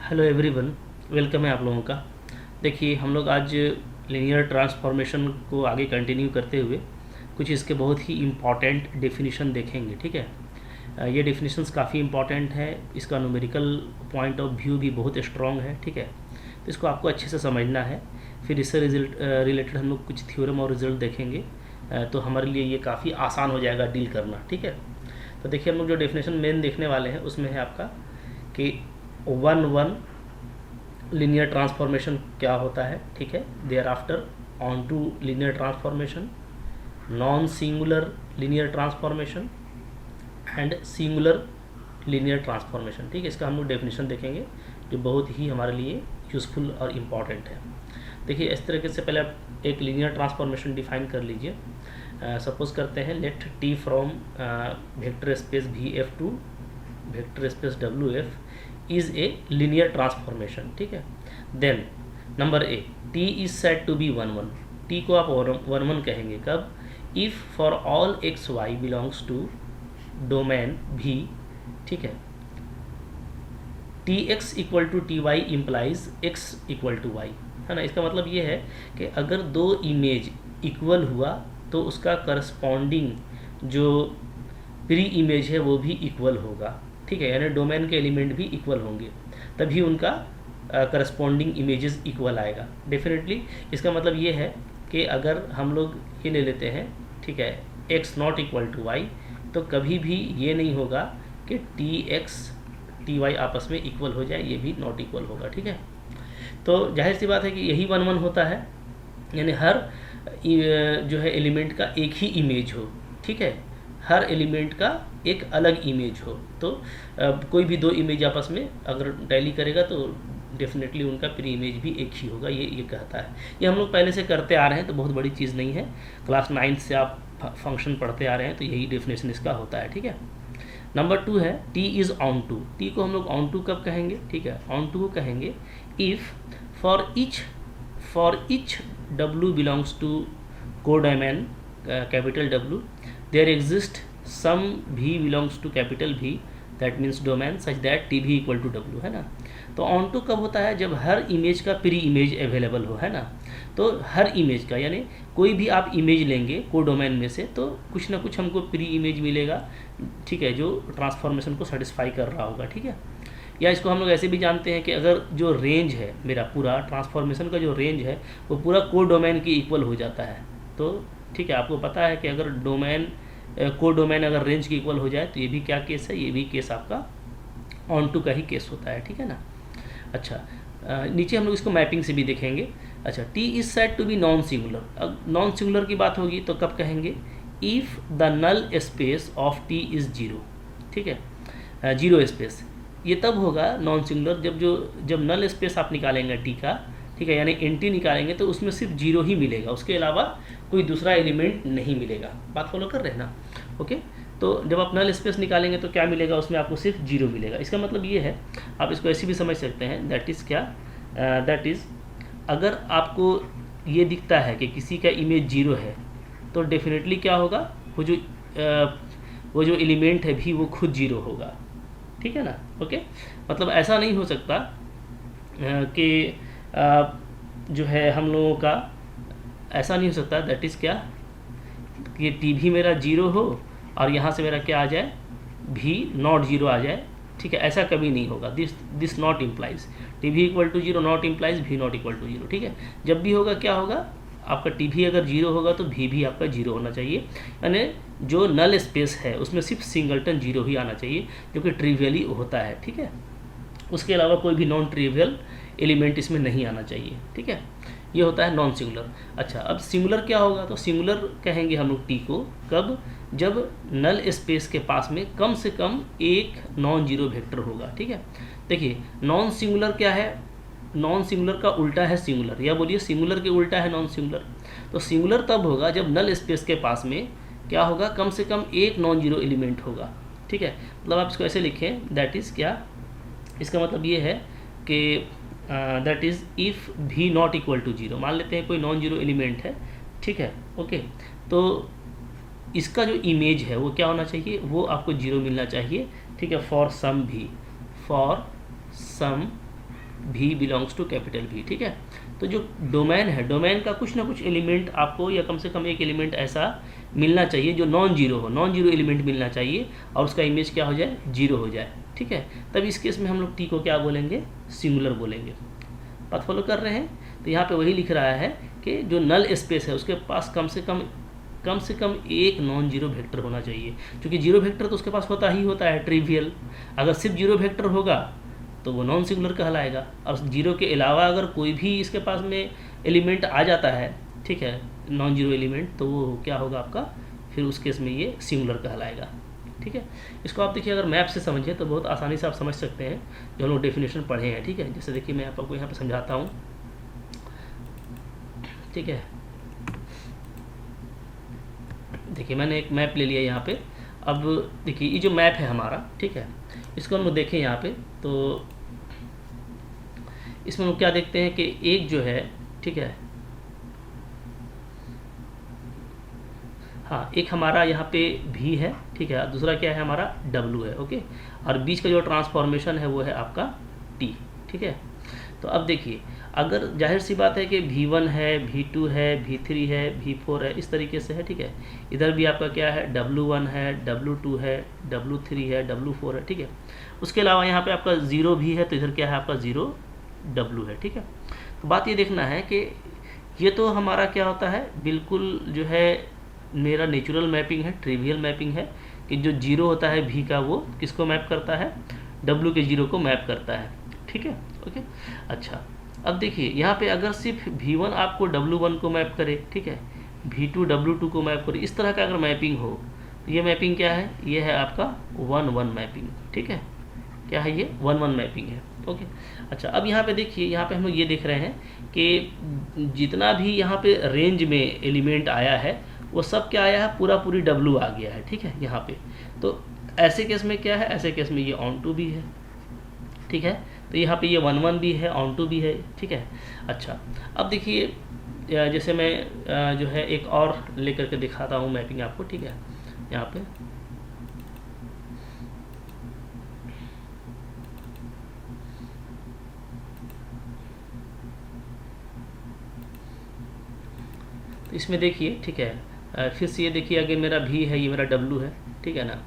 Hello everyone, welcome है आप लोगों का। देखिए, हम लोग आज लीनियर ट्रांसफॉर्मेशन को आगे कंटिन्यू करते हुए कुछ इसके बहुत ही इम्पॉर्टेंट डेफिनेशन देखेंगे। ठीक है, ये डेफिनेशंस काफ़ी इम्पॉर्टेंट है, इसका न्यूमेरिकल पॉइंट ऑफ व्यू भी बहुत स्ट्रॉन्ग है। ठीक है, तो इसको आपको अच्छे से समझना है। फिर इससे रिलेटेड हम लोग कुछ थ्योरम और रिजल्ट देखेंगे, तो हमारे लिए ये काफ़ी आसान हो जाएगा डील करना। ठीक है, तो देखिए, हम लोग जो डेफिनेशन मेन देखने वाले हैं उसमें है आपका कि वन वन लीनियर ट्रांसफॉर्मेशन क्या होता है। ठीक है, thereafter onto linear transformation, non singular linear transformation and singular linear transformation. ठीक है, इसका हम लोग डेफिनेशन देखेंगे जो बहुत ही हमारे लिए यूज़फुल और इम्पॉर्टेंट है। देखिए, इस तरीके से पहले आप एक लीनियर ट्रांसफॉर्मेशन डिफाइन कर लीजिए। सपोज करते हैं let T from vector space V F to vector space W F is a linear transformation. ठीक है, then number a, T is said to be one one. T को आप one one कहेंगे कब? If for all x y belongs to domain भी। ठीक है, T x equal to T y implies x equal to y, है ना। इसका मतलब ये है कि अगर दो इमेज इक्वल हुआ तो उसका करस्पॉन्डिंग जो प्री इमेज है वो भी इक्वल होगा। ठीक है, यानी डोमेन के एलिमेंट भी इक्वल होंगे, तभी उनका करस्पॉन्डिंग इमेजेस इक्वल आएगा। डेफिनेटली इसका मतलब ये है कि अगर हम लोग ये ले लेते हैं, ठीक है, x not equal to y, तो कभी भी ये नहीं होगा कि टी एक्स टी वाई आपस में इक्वल हो जाए, ये भी नॉट इक्वल होगा। ठीक है, तो जाहिर सी बात है कि यही वन वन होता है, यानी हर जो है एलिमेंट का एक ही इमेज हो। ठीक है, हर एलिमेंट का एक अलग इमेज हो, तो कोई भी दो इमेज आपस में अगर टैली करेगा तो डेफिनेटली उनका प्री इमेज भी एक ही होगा। ये कहता है। ये हम लोग पहले से करते आ रहे हैं, तो बहुत बड़ी चीज़ नहीं है। क्लास 9 से आप फंक्शन पढ़ते आ रहे हैं, तो यही डेफिनेशन इसका होता है। ठीक है, नंबर 2 है T is onto. T को हम लोग ऑन टू कब कहेंगे? ठीक है, ऑन टू को कहेंगे इफ़ फॉर इच डब्ल्यू belongs to codomain capital W there exist some v belongs to capital V, that means domain such that t भी equal to w, है ना। तो ऑन टू कब होता है? जब हर इमेज का प्री इमेज अवेलेबल हो, है ना। तो हर इमेज का, यानी कोई भी आप इमेज लेंगे को डोमेन में से, तो कुछ ना कुछ हमको प्री इमेज मिलेगा। ठीक है, जो ट्रांसफॉर्मेशन को सेटिस्फाई कर रहा होगा। ठीक है, या इसको हम लोग ऐसे भी जानते हैं कि अगर जो रेंज है मेरा पूरा ट्रांसफॉर्मेशन का जो रेंज है वो पूरा को डोमेन के इक्वल हो जाता है। तो ठीक है, आपको पता है कि अगर डोमेन को डोमेन अगर रेंज के इक्वल हो जाए तो ये भी क्या केस है? ये भी केस आपका ऑन टू का ही केस होता है। ठीक है ना। अच्छा, नीचे हम लोग इसको मैपिंग से भी देखेंगे। अच्छा, T is said to be non singular. अब नॉन सिंगुलर की बात होगी तो कब कहेंगे? If the null space of T is zero. ठीक है, जीरो स्पेस, ये तब होगा नॉन सिंगुलर जब नल स्पेस आप निकालेंगे टी का। ठीक है, यानी एंटी निकालेंगे तो उसमें सिर्फ जीरो ही मिलेगा, उसके अलावा कोई दूसरा एलिमेंट नहीं मिलेगा। बात फॉलो कर रहे हैं ना? ओके, तो जब आप नल स्पेस निकालेंगे तो क्या मिलेगा? उसमें आपको सिर्फ जीरो मिलेगा। इसका मतलब ये है, आप इसको ऐसे भी समझ सकते हैं, दैट इज़ क्या? दैट इज़ अगर आपको ये दिखता है कि किसी का इमेज जीरो है तो डेफिनेटली क्या होगा? वो जो एलिमेंट है भी वो खुद जीरो होगा। ठीक है ना। ओके, मतलब ऐसा नहीं हो सकता कि जो है हम लोगों का ऐसा नहीं हो सकता, दैट इज़ क्या, कि टी भी मेरा जीरो हो और यहाँ से मेरा क्या आ जाए? भी नॉट जीरो आ जाए। ठीक है, ऐसा कभी नहीं होगा। This not implies T v equal to zero, not implies v not equal to zero. ठीक है, जब भी होगा क्या होगा? आपका टी भी अगर जीरो होगा तो भी आपका जीरो होना चाहिए, यानी जो नल स्पेस है उसमें सिर्फ सिंगलटन जीरो ही आना चाहिए, जो कि ट्रिवियली होता है। ठीक है, उसके अलावा कोई भी नॉन ट्रिवियल एलिमेंट इसमें नहीं आना चाहिए। ठीक है, ये होता है नॉन सिंगुलर। अच्छा, अब सिंगुलर क्या होगा? तो सिंगुलर कहेंगे हम लोग टी को कब? जब नल स्पेस के पास में कम से कम एक नॉन जीरो वेक्टर होगा। ठीक है, देखिए नॉन सिंगुलर क्या है? नॉन सिंगुलर का उल्टा है सिंगुलर, या बोलिए सिंगुलर के उल्टा है नॉन सिंगुलर। तो सिंगुलर तब होगा जब नल स्पेस के पास में क्या होगा? कम से कम एक नॉन जीरो एलिमेंट होगा। ठीक है, मतलब आप इसको ऐसे लिखें, दैट इज़ क्या? इसका मतलब ये है कि दैट इज़ इफ़ भी नॉट इक्वल टू जीरो। मान लेते हैं कोई नॉन जीरो एलिमेंट है। ठीक है, ओके, तो इसका जो इमेज है वो क्या होना चाहिए? वो आपको जीरो मिलना चाहिए। ठीक है, फॉर सम भी भी बिलोंग्स टू कैपिटल भी, ठीक है। तो जो डोमेन है, डोमेन का कुछ ना कुछ एलिमेंट आपको, या कम से कम एक एलिमेंट ऐसा मिलना चाहिए जो नॉन जीरो हो, नॉन जीरो एलिमेंट मिलना चाहिए और उसका इमेज क्या हो जाए, जीरो हो जाए, ठीक है। तब इस केस में हम लोग टी को क्या बोलेंगे, सिंगुलर बोलेंगे। बात फॉलो कर रहे हैं। तो यहाँ पे वही लिख रहा है कि जो नल स्पेस है उसके पास कम से कम एक नॉन जीरो वेक्टर होना चाहिए, क्योंकि जीरो वेक्टर तो उसके पास होता है ट्रिवियल। अगर सिर्फ जीरो वेक्टर होगा तो वो नॉन सिंगुलर कहलाएगा, और जीरो के अलावा अगर कोई भी इसके पास में एलिमेंट आ जाता है, ठीक है, नॉन जीरो एलिमेंट, तो वो क्या होगा आपका, फिर उस केस में ये सिंगुलर कहलाएगा, ठीक है। इसको आप देखिए, अगर मैप से समझे तो बहुत आसानी से आप समझ सकते हैं, जो हम लोग डेफिनेशन पढ़े हैं, ठीक है। जैसे देखिए मैं आपको यहाँ पे समझाता हूँ, ठीक है। देखिए मैंने एक मैप ले लिया यहाँ पे। अब देखिए ये जो मैप है हमारा, ठीक है, इसको हम लोग देखें यहाँ पे, तो इसमें हम क्या देखते हैं कि एक जो है, ठीक है, हाँ, एक हमारा यहाँ पे भी है, ठीक है, दूसरा क्या है हमारा W है, ओके, और बीच का जो ट्रांसफॉर्मेशन है वो है आपका T, ठीक है। तो अब देखिए, अगर जाहिर सी बात है कि V1 है, V2 है, V3 है, V4 है, इस तरीके से है, ठीक है। इधर भी आपका क्या है, W1 है, W2 है, W3 है, W4 है, ठीक है। उसके अलावा यहाँ पे आपका 0 भी है, तो इधर क्या है आपका 0W है, ठीक है। तो बात ये देखना है कि ये तो हमारा क्या होता है, बिल्कुल जो है मेरा नेचुरल मैपिंग है, ट्रिवियल मैपिंग है, कि जो जीरो होता है भी का वो किसको मैप करता है, W के जीरो को मैप करता है, ठीक है, ओके। अच्छा, अब देखिए यहाँ पे अगर सिर्फ V1 आपको W1 को मैप करे, ठीक है, V2 W2 को मैप करे, इस तरह का अगर मैपिंग हो, तो ये मैपिंग क्या है, ये है आपका 1-1 मैपिंग, ठीक है। क्या है ये, 1-1 मैपिंग है, ओके। अच्छा, अब यहाँ पे देखिए, यहाँ पे हम लोग ये देख रहे हैं कि जितना भी यहाँ पे रेंज में एलिमेंट आया है वो सब क्या आया है, पूरी W आ गया है, ठीक है, यहाँ पे। तो ऐसे केस में क्या है, ऐसे केस में ये ऑन टू भी है, ठीक है। तो यहाँ पे ये 1-1 भी है, ऑन टू भी है, ठीक है। अच्छा, अब देखिए जैसे मैं जो है एक और लेकर के दिखाता हूँ मैपिंग आपको, ठीक है। यहाँ पे तो इसमें देखिए, ठीक है, फिर से ये देखिए, आगे मेरा भी है, ये मेरा W है, ठीक है ना।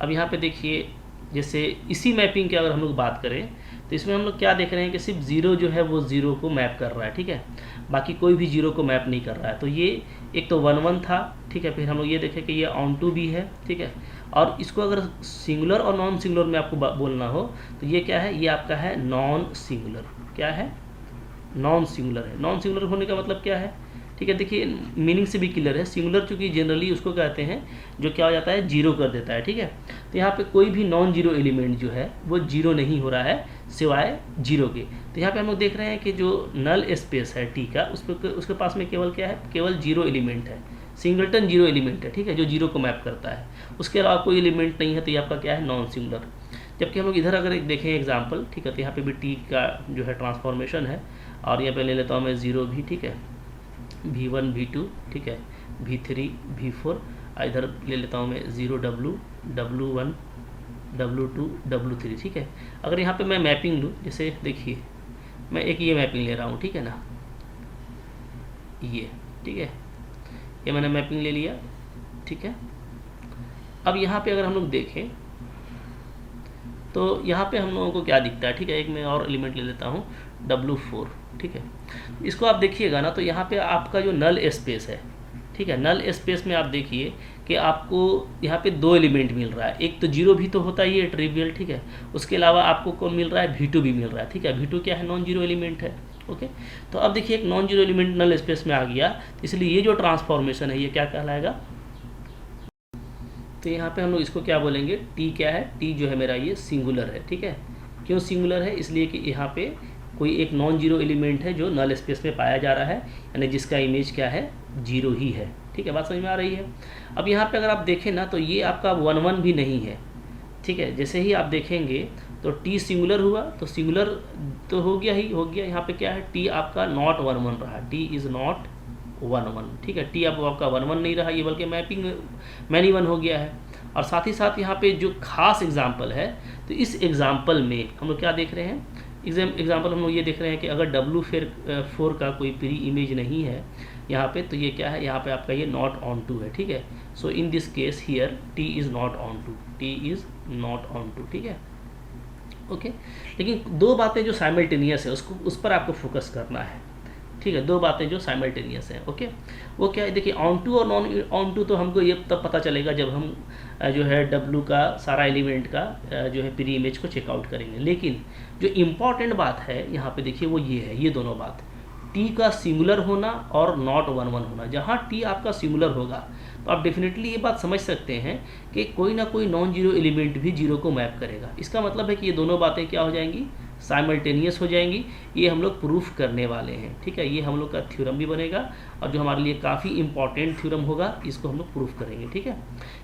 अब यहाँ पे देखिए, जैसे इसी मैपिंग की अगर हम लोग बात करें, तो इसमें हम लोग क्या देख रहे हैं कि सिर्फ जीरो जो है वो जीरो को मैप कर रहा है, ठीक है, बाकी कोई भी जीरो को मैप नहीं कर रहा है। तो ये एक तो 1-1 था, ठीक है। फिर हम लोग ये देखें कि ये ऑन टू भी है, ठीक है। और इसको अगर सिंगुलर और नॉन सिंगुलर में आपको बोलना हो, तो ये क्या है, ये आपका है नॉन सिंगुलर। क्या है, नॉन सिंगुलर है। नॉन सिंगुलर होने का मतलब क्या है, ठीक है। देखिए मीनिंग से भी क्लियर है, सिंगुलर चूंकि जनरली उसको कहते हैं जो क्या हो जाता है, जीरो कर देता है, ठीक है। तो यहाँ पे कोई भी नॉन जीरो एलिमेंट जो है वो जीरो नहीं हो रहा है सिवाय जीरो के। तो यहाँ पे हम लोग देख रहे हैं कि जो नल स्पेस है टी का, उसके पास में केवल क्या है, केवल जीरो एलिमेंट है, सिंगलटन जीरो एलिमेंट है, ठीक है, जो जीरो को मैप करता है। उसके अलावा कोई एलिमेंट नहीं है, तो ये आपका क्या है, नॉन सिंगुलर। जबकि हम लोग इधर अगर देखें एग्जाम्पल, ठीक है, तो यहाँ पे भी टी का जो है ट्रांसफॉर्मेशन है, और यहाँ पे ले लेता हूँ मैं 0 भी, ठीक है, V1 V2, ठीक है, V3 V4, इधर ले लेता हूँ मैं 0W W1 W2 W3, ठीक है। अगर यहाँ पे मैं मैपिंग लूँ, जैसे देखिए मैं एक ये मैपिंग ले रहा हूँ, ठीक है ना, ये, ठीक है, ये मैंने मैपिंग ले लिया, ठीक है। अब यहाँ पे अगर हम लोग देखें तो यहाँ पे हम लोगों को क्या दिखता है, ठीक है, एक मैं और एलिमेंट ले लेता हूँ W4, ठीक है। इसको आप देखिएगा ना, तो यहाँ पे आपका जो नल स्पेस है, ठीक है, नल स्पेस में आप देखिए कि आपको यहाँ पे दो एलिमेंट मिल रहा है। एक तो जीरो भी तो होता ही है, ट्रिवियल, ठीक है। उसके अलावा आपको कौन मिल रहा है, V2 भी मिल रहा है, ठीक है। V2 क्या है, नॉन जीरो एलिमेंट है, ओके। तो अब देखिए एक non zero element null space में आ गया, इसलिए ये जो ट्रांसफॉर्मेशन है ये क्या कहलाएगा। तो यहाँ पे हम लोग इसको क्या बोलेंगे, टी क्या है, टी जो है मेरा ये सिंगुलर है, ठीक है। क्यों सिंगुलर है, इसलिए कि यहाँ पे कोई एक नॉन जीरो एलिमेंट है जो नल स्पेस में पाया जा रहा है, यानी जिसका इमेज क्या है, जीरो ही है, ठीक है। बात समझ में आ रही है। अब यहाँ पे अगर आप देखें ना, तो ये आपका 1-1 भी नहीं है, ठीक है। जैसे ही आप देखेंगे तो टी सिंगुलर हुआ, तो सिंगुलर तो हो गया ही हो गया। यहाँ पे क्या है, टी आपका नॉट 1-1 रहा, टी इज़ नॉट 1-1, ठीक है। टी अब आपका 1-1 नहीं रहा, ये बल्कि मैपिंग मैनी 1 हो गया है। और साथ ही साथ यहाँ पे जो खास एग्जाम्पल है, तो इस एग्जाम्पल में हम लोग क्या देख रहे हैं, एग्जाम्पल हम लोग ये देख रहे हैं कि अगर W4 का कोई प्री इमेज नहीं है यहाँ पे, तो ये क्या है, यहाँ पे आपका ये नॉट ऑन टू है, ठीक है। So in this case here T is not on two, T is not on two, ठीक है, ओके। लेकिन दो बातें जो साइमल्टेनियस है उसको, उस पर आपको फोकस करना है, ठीक है। दो बातें जो साइमल्टेनियस हैं, ओके। वो क्या है, देखिए ऑन टू और नॉन ऑन टू तो हमको ये तब पता चलेगा जब हम जो है W का सारा एलिमेंट का जो है प्री इमेज को चेकआउट करेंगे। लेकिन जो इम्पॉर्टेंट बात है यहाँ पे देखिए वो ये है, ये दोनों बात, T का सिंगुलर होना और नॉट 1 1 होना। जहाँ T आपका सिंगुलर होगा तो आप डेफिनेटली ये बात समझ सकते हैं कि कोई ना कोई नॉन जीरो एलिमेंट भी जीरो को मैप करेगा। इसका मतलब है कि ये दोनों बातें क्या हो जाएंगी, साइमल्टेनियस हो जाएंगी। ये हम लोग प्रूफ करने वाले हैं, ठीक है। ये हम लोग का थ्योरम भी बनेगा और जो हमारे लिए काफ़ी इंपॉर्टेंट थ्योरम होगा, इसको हम लोग प्रूफ करेंगे, ठीक है।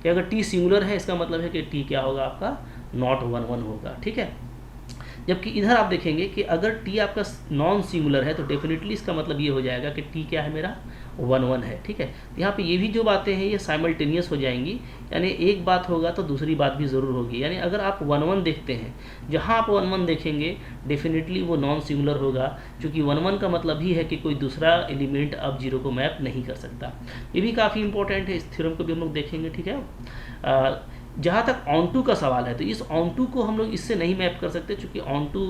कि अगर T सिंगुलर है इसका मतलब है कि T क्या होगा, आपका नॉट 1 1 होगा, ठीक है। जबकि इधर आप देखेंगे कि अगर T आपका नॉन सिंगुलर है तो डेफिनेटली इसका मतलब ये हो जाएगा कि T क्या है, मेरा 1 1 है, ठीक है। तो यहाँ पे ये भी जो बातें हैं ये साइमल्टेनियस हो जाएंगी, यानी एक बात होगा तो दूसरी बात भी ज़रूर होगी। यानी अगर आप 1 1 देखते हैं, जहाँ आप 1 1 देखेंगे डेफिनेटली वो नॉन सिंगुलर होगा, क्योंकि 1 1 का मतलब ही है कि कोई दूसरा एलिमेंट अब जीरो को मैप नहीं कर सकता। ये भी काफ़ी इंपॉर्टेंट है, इस थ्योरम को भी हम लोग देखेंगे, ठीक है। जहाँ तक ऑन टू का सवाल है तो इस ऑन टू को हम लोग इससे नहीं मैप कर सकते, क्योंकि ऑन टू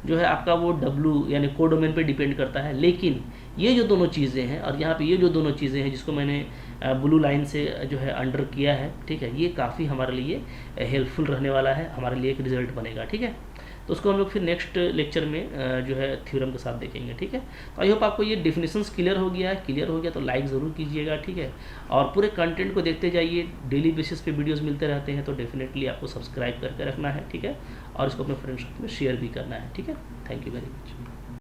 जो है आपका वो W यानी कोडोमेन पे डिपेंड करता है। लेकिन ये जो दोनों चीज़ें हैं और यहाँ पे ये जो दोनों चीज़ें हैं जिसको मैंने ब्लू लाइन से जो है अंडर किया है, ठीक है, ये काफ़ी हमारे लिए हेल्पफुल रहने वाला है, हमारे लिए एक रिजल्ट बनेगा, ठीक है। तो उसको हम लोग फिर नेक्स्ट लेक्चर में जो है थ्योरम के साथ देखेंगे, ठीक है। तो आई होप आपको ये डेफिनेशंस क्लियर हो गया है। क्लियर हो गया तो लाइक ज़रूर कीजिएगा, ठीक है। और पूरे कंटेंट को देखते जाइए, डेली बेसिस पे वीडियोस मिलते रहते हैं, तो डेफिनेटली आपको सब्सक्राइब करके रखना है, ठीक है। और इसको अपने फ्रेंड्स में शेयर भी करना है, ठीक है। Thank you very much.